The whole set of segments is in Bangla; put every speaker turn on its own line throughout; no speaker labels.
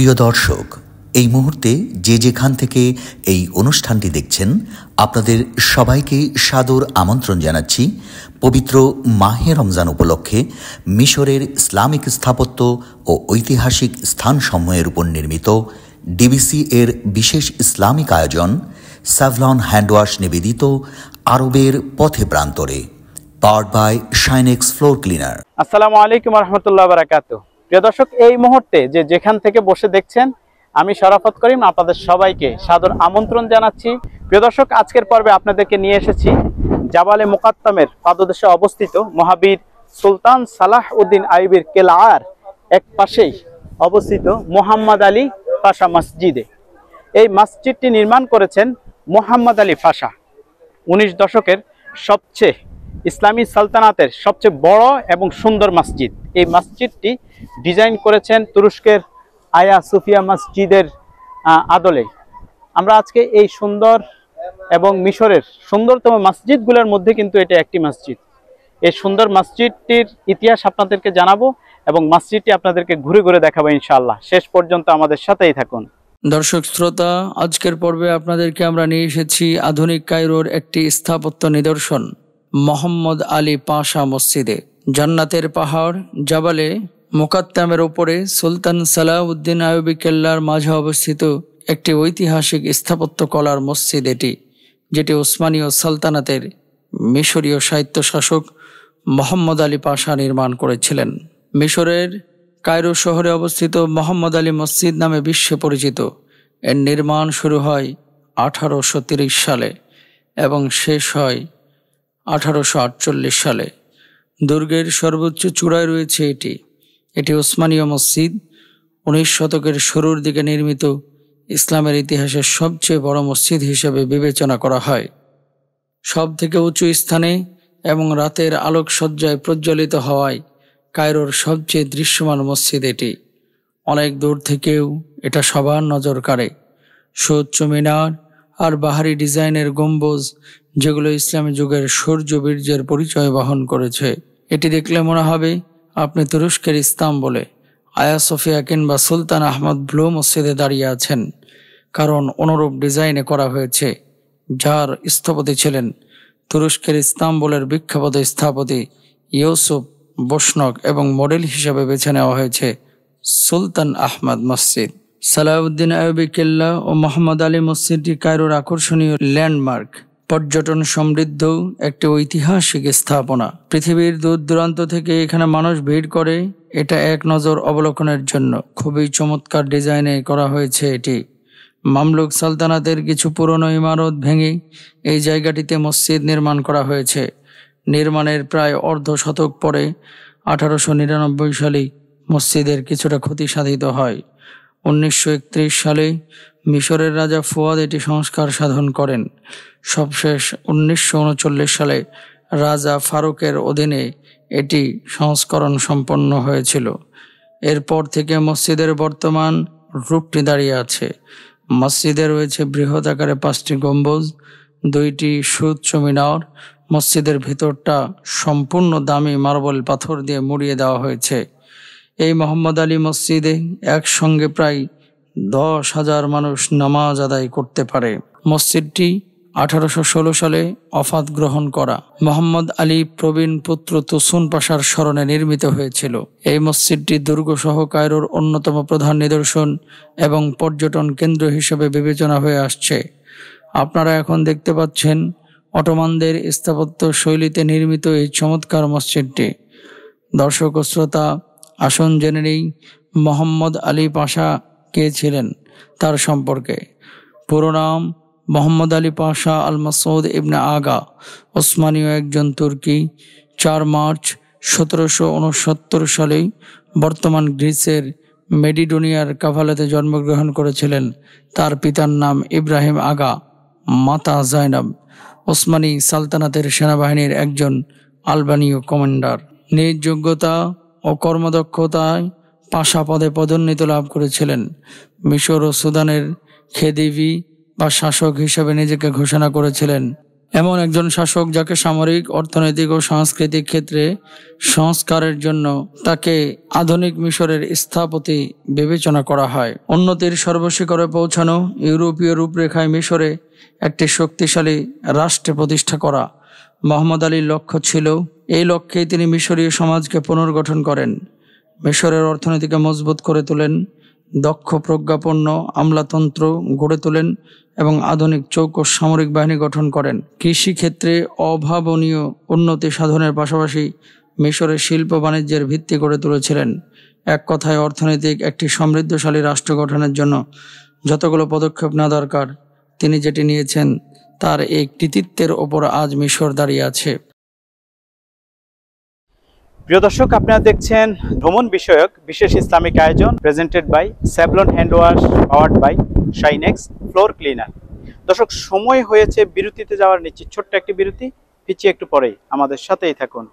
প্রিয় দর্শক, এই মুহূর্তে যে যেখান থেকে এই অনুষ্ঠানটি দেখছেন আপনাদের সবাইকে সাদর আমন্ত্রণ জানাচ্ছি পবিত্র মাহে রমজান উপলক্ষে মিশরের ইসলামিক স্থাপত্য ও ঐতিহাসিক স্থানসমূহের উপর নির্মিত ডিবিসি এর বিশেষ ইসলামিক আয়োজন স্যাভলন হ্যান্ডওয়াশ নিবেদিত আরবের পথে প্রান্তরে, powered by Shinex floor cleaner.
আসসালামু আলাইকুম রহমতুল্লাহ বারাকাতুহু। প্রিয় দর্শক, এই মুহূর্তে যে যেখান থেকে বসে দেখছেন আমি শরাফত করিম আপনাদের সবাইকে সাদর আমন্ত্রণ জানাচ্ছি। প্রিয় দর্শক, আজকের পর্বে আপনাদেরকে নিয়ে এসেছি জাবালে মুকাত্তামের পাদদেশে অবস্থিত মহাবীর সুলতান সালাহ উদ্দিন আইয়ুবীর কেলার এক পাশেই অবস্থিত মোহাম্মদ আলী পাশা মসজিদে। এই মসজিদটি নির্মাণ করেছেন মোহাম্মদ আলী পাশা। 19 দশকের সবচেয়ে ইসলামী সালতানাতের সবচেয়ে বড় এবং সুন্দর মসজিদ। এই মসজিদটি ডিজাইন করেছেন তুরস্কের আয়া সুফিয়া মসজিদের আদলে। আমরা আজকে এই সুন্দর এবং মিশরের সুন্দরতম মসজিদগুলোর মধ্যে কিন্তু এটা একটি মসজিদ। এই সুন্দর মসজিদটির ইতিহাস আপনাদেরকে জানাবো এবং মসজিদটি আপনাদেরকে ঘুরে ঘুরে দেখাবো ইনশাআল্লাহ। শেষ পর্যন্ত আমাদের সাথেই থাকুন।
দর্শক শ্রোতা, আজকের পর্বে আপনাদেরকে আমরা নিয়ে এসেছি আধুনিক কায়রোর একটি স্থাপত্য নিদর্শন মোহাম্মদ আলী পাশা মসজিদে। জান্নাতের পাহাড় জাবালে মুকাত্তামের উপরে সুলতান সালাহ উদ্দিন আইয়ুবী কেল্লার মাঝে অবস্থিত একটি ঐতিহাসিক স্থাপত্য কলার মসজিদ এটি, যেটি ওসমানীয় সালতানাতের মিশরীয় সাহিত্য শাসক মোহাম্মদ আলী পাশা নির্মাণ করেছিলেন। মিশরের কায়রো শহরে অবস্থিত মোহাম্মদ আলী মসজিদ নামে বিশ্বে পরিচিত। এর নির্মাণ শুরু হয় 1830 সালে এবং শেষ হয় 1848 সালে। দুর্গের সর্বোচ্চ চূড়ায় রয়েছে এটি ওসমানীয় মসজিদ। 19 শতকের শুরুর দিকে নির্মিত ইসলামের ইতিহাসের সবচেয়ে বড় মসজিদ হিসেবে বিবেচনা করা হয়। সব থেকে উঁচু স্থানে এবং রাতের আলোকসজ্জায় প্রজ্বলিত হওয়ায় কায়রোর সবচেয়ে দৃশ্যমান মসজিদ এটি। অনেক দূর থেকেও এটা সবার নজর কাড়ে। সুউচ্চ মিনার আর বাহারি ডিজাইনের গম্বুজ, যেগুলো ইসলামী যুগের শৌর্য বীর্যের পরিচয় বহন করেছে। এটি দেখলে মনে হবে আপনি তুরস্কের ইস্তাম্বুলে আয়া সোফিয়া কিংবা সুলতান আহমদ ব্লু মসজিদে দাঁড়িয়ে আছেন, কারণ অনুরূপ ডিজাইনে করা হয়েছে, যার স্থপতি ছিলেন তুরস্কের ইস্তাম্বুলের বিখ্যাত স্থপতি ইউসুফ বসনক এবং মডেল হিসেবে বেছে নেওয়া হয়েছে সুলতান আহমদ মসজিদ। সালাউদ্দিন আইয়ুবী কেল্লা ও মোহাম্মদ আলী মসজিদটি কায়রোর আকর্ষণীয় ল্যান্ডমার্ক, পর্যটন সমৃদ্ধ একটি ঐতিহাসিক স্থাপনা। পৃথিবীর দূর দূরান্ত থেকে এখানে মানুষ ভিড় করে এটা এক নজর অবলোকনের জন্য। খুবই চমৎকার ডিজাইনে করা হয়েছে এটি। মামলুক সালতানাতের কিছু পুরনো ইমারত ভেঙে এই জায়গাটিতে মসজিদ নির্মাণ করা হয়েছে। নির্মাণের প্রায় অর্ধ শতক পরে 1899 সালে মসজিদের কিছুটা ক্ষতি সাধিত হয়। 1931 সালে মিশরের রাজা ফুয়াদ এটি সংস্কার সাধন করেন। সবশেষ 1939 সালে রাজা ফারুকের অধীনে এটি সংস্করণ সম্পন্ন হয়েছিল। এরপর থেকে মসজিদের বর্তমান রূপটি দাঁড়িয়ে আছে। মসজিদে রয়েছে বৃহৎ আকারে 5টি গম্বুজ, 2টি সুউচ্চ মিনার। মসজিদের ভিতরটা সম্পূর্ণ দামি মার্বেল পাথর দিয়ে মুড়িয়ে দেওয়া হয়েছে। এই মোহাম্মদ আলী মসজিদে একসঙ্গে প্রায় 10,000 মানুষ নামাজ আদায় করতে পারে। মসজিদটি 1816 সালে ওফাত গ্রহণ করা মোহাম্মদ আলী প্রবীণ পুত্র তুসুন পাশার স্মরণে নির্মিত হয়েছিল। এই মসজিদটি দুর্গসহ কায়রোর অন্যতম প্রধান নিদর্শন এবং পর্যটন কেন্দ্র হিসেবে বিবেচনা হয়ে আসছে। আপনারা এখন দেখতে পাচ্ছেন অটোমানদের স্থাপত্য শৈলীতে নির্মিত এই চমৎকার মসজিদটি। দর্শক ও শ্রোতা, আসুন জেনে নেই মোহাম্মদ আলী পাশা কে ছিলেন, তার সম্পর্কে। পুরো নাম মোহাম্মদ আলী পাশা আল মাসউদ ইবনে আগা, ওসমানীয় একজন তুর্কি। 4 মার্চ 1769 সালে বর্তমান গ্রিসের মেডিডোনিয়ার কাভালেতে জন্মগ্রহণ করেছিলেন। তার পিতার নাম ইব্রাহিম আগা, মাতা জাইনাব। ওসমানী সালতানাতের সেনাবাহিনীর একজন আলবানীয় কমান্ডার। নিজ যোগ্যতা ও কর্মদক্ষতায় পাশা পদে পদোন্নতি লাভ করেছিলেন। মিশর ও সুদানের খেদিভি বা শাসক হিসেবে নিজেকে ঘোষণা করেছিলেন। এমন একজন শাসক যাকে সামরিক, অর্থনৈতিক ও সাংস্কৃতিক ক্ষেত্রে সংস্কারের জন্য তাকে আধুনিক মিশরের স্থপতি বিবেচনা করা হয়। উন্নতির সর্বশিখরে পৌঁছানো ইউরোপীয় রূপরেখায় মিশরে একটি শক্তিশালী রাষ্ট্র প্রতিষ্ঠা করা মোহাম্মদ আলীর লক্ষ্য ছিল। এই লক্ষ্যেই তিনি মিশরীয় সমাজকে পুনর্গঠন করেন, মিশরের অর্থনীতিকে মজবুত করে তোলেন, দক্ষ প্রজ্ঞাপন্য আমলাতন্ত্র গড়ে তোলেন এবং আধুনিক চৌকস সামরিক বাহিনী গঠন করেন। কৃষিক্ষেত্রে অভাবনীয় উন্নতি সাধনের পাশাপাশি মিশরের শিল্প বাণিজ্যের ভিত্তি গড়ে তুলেছিলেন। এক কথায় অর্থনৈতিক একটি সমৃদ্ধশালী রাষ্ট্র গঠনের জন্য যতগুলো পদক্ষেপ নেওয়া দরকার তিনি যেটি নিয়েছেন তার এই কৃতিত্বের ওপর আজ মিশর দাঁড়িয়ে আছে।
প্রিয় দর্শক, আপনারা দেখছেন ভ্রমণ বিষয়ক বিশেষ ইসলামিক আয়োজন presented by Savlon hand wash, powered by Shinex floor cleaner. দর্শক, সময় হয়েছে বিরতিতে যাওয়ার, নিচ্ছি ছোট্ট একটি বিরতি, ফিরছি একটু পরেই, আমাদের সাথেই থাকুন।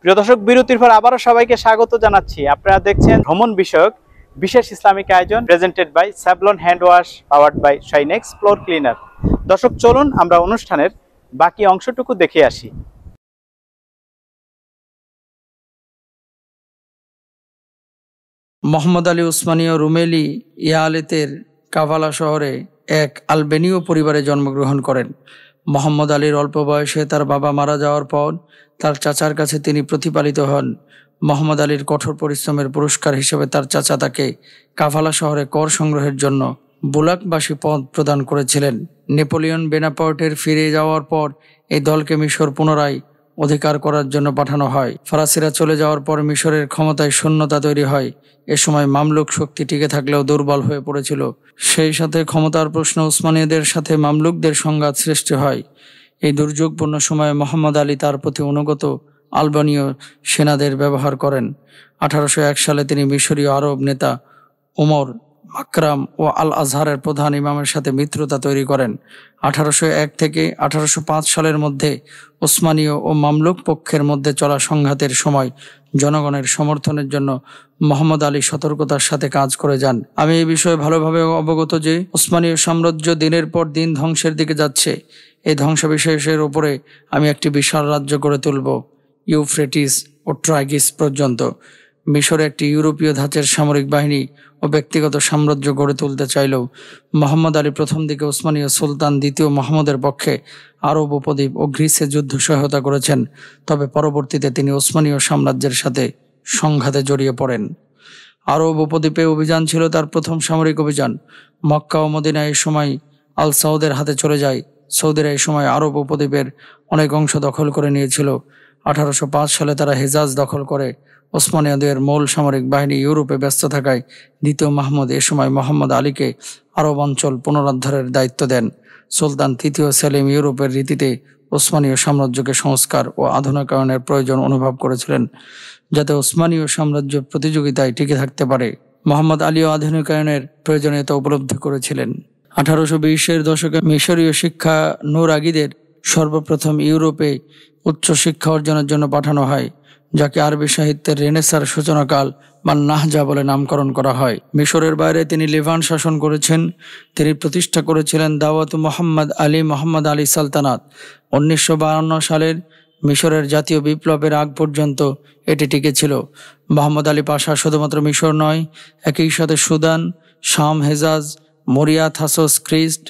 প্রিয় দর্শক, বিরতির পর আবারও সবাইকে স্বাগত জানাচ্ছি। আপনারা দেখছেন ভ্রমণ বিষয়ক বিশেষ ইসলামিক আয়োজন presented by Savlon hand wash, powered by Shinex floor cleaner. দর্শক, চলুন আমরা অনুষ্ঠানের বাকি অংশটুকু দেখে আসি।
মোহাম্মদ আলী উসমানীয় রুমেলি ইয়ালেতের কাভালা শহরে এক আলবেনীয় পরিবারে জন্মগ্রহণ করেন। মোহাম্মদ আলীর অল্প বয়সে তার বাবা মারা যাওয়ার পর তার চাচার কাছে তিনি প্রতিপালিত হন। মোহাম্মদ আলীর কঠোর পরিশ্রমের পুরস্কার হিসেবে তার চাচা তাকে কাভালা শহরে কর সংগ্রহের জন্য বুলাকবাসী পদ প্রদান করেছিলেন। নেপোলিয়ন বোনাপার্টের ফিরে যাওয়ার পর এই দলকে মিশর পুনরায় অধিকার করার জন্য পাঠানো হয়। ফরাসিরা চলে যাওয়ার পর মিশরের ক্ষমতায় শূন্যতা তৈরি হয়। এ সময় মামলুক শক্তি টিকে থাকলেও দুর্বল হয়ে পড়েছিল। সেই সাথে ক্ষমতার প্রশ্ন উসমানীয়দের সাথে মামলুকদের সংঘাত সৃষ্টি হয়। এই দুর্যোগপূর্ণ সময়ে মোহাম্মদ আলী তার প্রতি অনুগত আলবানীয় সেনাদের ব্যবহার করেন। 1801 সালে তিনি মিশরীয় আরব নেতা ওমর আকরাম ও আল আজহারের প্রধান ইমামের সাথে মিত্রতা তৈরি করেন। 1801 থেকে 1805 সালের মধ্যে ওসমানীয় ও মামলুক পক্ষের মধ্যে চলা সংঘাতের সময় জনগণের সমর্থনের জন্য মোহাম্মদ আলী সতর্কতার সাথে কাজ করে যান। আমি এই বিষয়ে ভালোভাবে অবগত যে ওসমানীয় সাম্রাজ্য দিনের পর দিন ধ্বংসের দিকে যাচ্ছে। এই ধ্বংসবিশেষের উপরে আমি একটি বিশাল রাজ্য গড়ে তুলব, ইউফ্রেটিস ও ট্রাইগিস পর্যন্ত। মিশরে একটি ইউরোপীয় ধাঁচের সামরিক বাহিনী ও ব্যক্তিগত সাম্রাজ্য গড়ে তুলতে চাইলেও মোহাম্মদ আলী প্রথম দিকে ওসমানীয় সুলতান দ্বিতীয় মোহাম্মদের পক্ষে আরব উপদ্বীপ ও গ্রিসে যুদ্ধ সহায়তা করেছেন। তবে পরবর্তীতে তিনি ওসমানীয় সাম্রাজ্যের সাথে সংঘাতে জড়িয়ে পড়েন। আরব উপদ্বীপে অভিযান ছিল তার প্রথম সামরিক অভিযান। মক্কা ও মদিনা এই সময় আল সাউদের হাতে চলে যায়। সৌদিরা এই সময় আরব উপদ্বীপের অনেক অংশ দখল করে নিয়েছিল। 1805 সালে তারা হেজাজ দখল করে। ওসমানীয়দের মূল সামরিক বাহিনী ইউরোপে ব্যস্ত থাকায় দ্বিতীয় মাহমুদ এ সময় মোহাম্মদ আলীকে আরব অঞ্চল পুনরুদ্ধারের দায়িত্ব দেন। সুলতান তৃতীয় সেলিম ইউরোপের রীতিতে ওসমানীয় সাম্রাজ্যকে সংস্কার ও আধুনিকায়নের প্রয়োজন অনুভব করেছিলেন, যাতে ওসমানীয় সাম্রাজ্য প্রতিযোগিতায় টিকে থাকতে পারে। মোহাম্মদ আলীও আধুনিকায়নের প্রয়োজনীয়তা উপলব্ধি করেছিলেন। 1820-এর দশকে মিশরীয় শিক্ষা নূরাগীদের সর্বপ্রথম ইউরোপে উচ্চ শিক্ষা অর্জনের জন্য পাঠানো হয়, যাকে আরবি সাহিত্যের রেনেসার সূচনাকাল বা নাহজা বলে নামকরণ করা হয়। মিশরের বাইরে তিনি লেভান্ট শাসন করেছেন। তিনি প্রতিষ্ঠা করেছিলেন দাওয়াত মোহাম্মদ আলী সালতানাত। 1952 সালের মিশরের জাতীয় বিপ্লবের আগ পর্যন্ত এটি টিকেছিল। মোহাম্মদ আলী পাশা শুধুমাত্র মিশর নয়, একই সাথে সুদান, শাম, হেজাজ, মরিয়া, থাসোস, ক্রিস্ট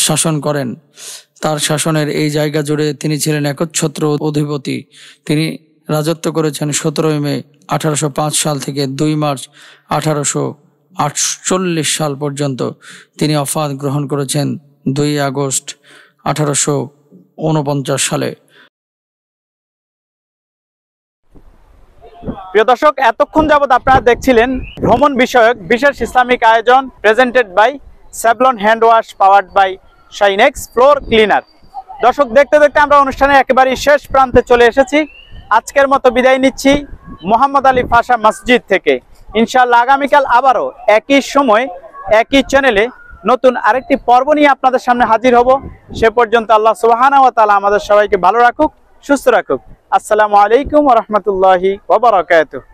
শাসন করেন। তার শাসনের এই জায়গা জুড়ে তিনি ছিলেন একচ্ছত্র অধিপতি। তিনি রাজত্ব করেছেন 17 মে 1805 সাল থেকে 2 মার্চ 1848 সাল পর্যন্ত। তিনি ওফাত গ্রহণ করেছেন 2 আগস্ট 1849 সালে।
প্রিয় দর্শক, এতক্ষণ যাবত আপনারা দেখছিলেন ভ্রমণ বিষয়ক বিশেষ ইসলামিক আয়োজন presented by Savlon hand wash, powered by Shinex floor cleaner. দর্শক, দেখতে দেখতে আমরা অনুষ্ঠানের একেবারেই শেষ প্রান্তে চলে এসেছি। আজকের মতো বিদায় নিচ্ছি মোহাম্মদ আলী পাশা মসজিদ থেকে। ইনশাআল্লাহ আগামীকাল আবারও একই সময় একই চ্যানেলে নতুন আরেকটি পর্ব নিয়ে আপনাদের সামনে হাজির হব। সে পর্যন্ত আল্লাহ সুবহানাহু ওয়া তাআলা আমাদের সবাইকে ভালো রাখুক, সুস্থ রাখুক। আসসালামু আলাইকুম ওয়া রাহমাতুল্লাহি ওয়া বারাকাতুহু।